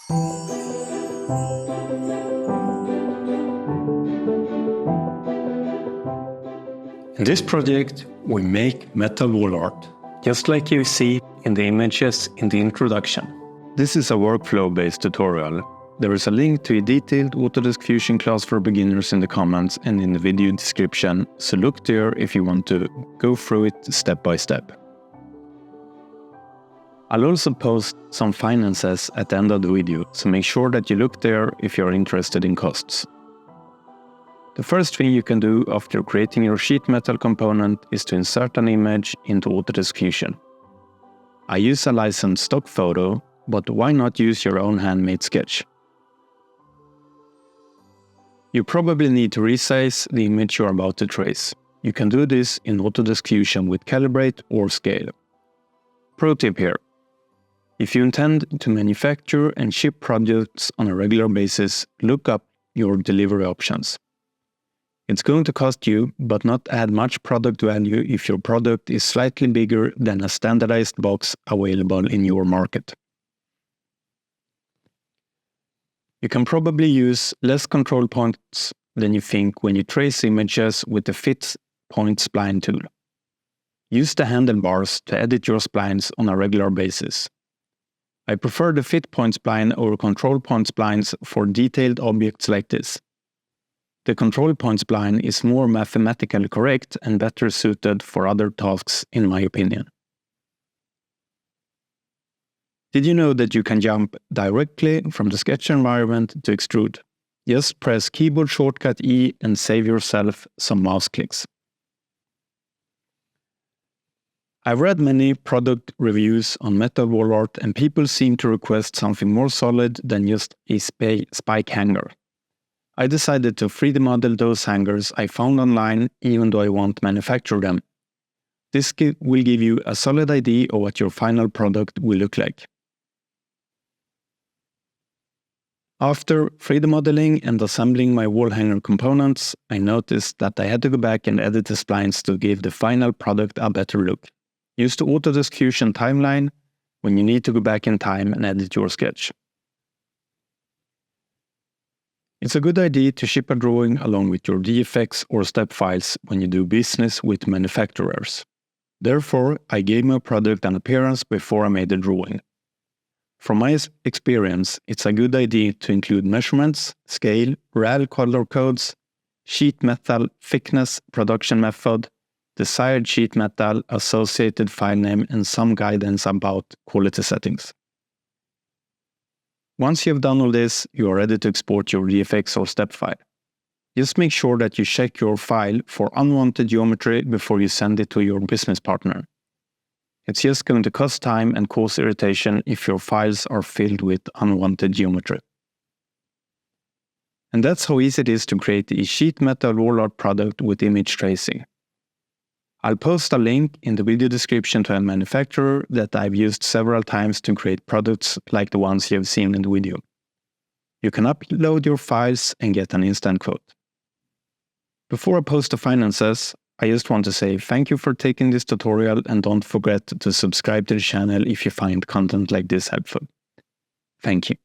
In this project, we make metal wall art, just like you see in the images in the introduction. This is a workflow-based tutorial. There is a link to a detailed Autodesk Fusion class for beginners in the comments and in the video description, so look there if you want to go through it step by step. I'll also post some finances at the end of the video, so make sure that you look there if you're interested in costs. The first thing you can do after creating your sheet metal component is to insert an image into Autodesk Fusion. I use a licensed stock photo, but why not use your own handmade sketch? You probably need to resize the image you're about to trace. You can do this in Autodesk Fusion with calibrate or scale. Pro tip here. If you intend to manufacture and ship products on a regular basis, look up your delivery options. It's going to cost you, but not add much product value if your product is slightly bigger than a standardized box available in your market. You can probably use less control points than you think when you trace images with the Fit Point Spline tool. Use the handlebars to edit your splines on a regular basis. I prefer the Fit Point Spline over control point splines for detailed objects like this. The control point spline is more mathematically correct and better suited for other tasks, in my opinion. Did you know that you can jump directly from the sketch environment to extrude? Just press keyboard shortcut E and save yourself some mouse clicks. I've read many product reviews on metal wall art and people seem to request something more solid than just a spike hanger. I decided to 3D model those hangers I found online, even though I won't manufacture them. This will give you a solid idea of what your final product will look like. After 3D modeling and assembling my wall hanger components, I noticed that I had to go back and edit the splines to give the final product a better look. Use the Autodesk Fusion timeline when you need to go back in time and edit your sketch. It's a good idea to ship a drawing along with your DFX or step files when you do business with manufacturers. Therefore, I gave my product an appearance before I made the drawing. From my experience, it's a good idea to include measurements, scale, RAL color codes, sheet metal thickness production method, desired sheet metal, associated file name, and some guidance about quality settings. Once you have done all this, you are ready to export your DFX or step file. Just make sure that you check your file for unwanted geometry before you send it to your business partner. It's just going to cost time and cause irritation if your files are filled with unwanted geometry. And that's how easy it is to create a sheet metal wall art product with image tracing. I'll post a link in the video description to a manufacturer that I've used several times to create products like the ones you have seen in the video. You can upload your files and get an instant quote. Before I post the finances, I just want to say thank you for taking this tutorial and don't forget to subscribe to the channel if you find content like this helpful. Thank you.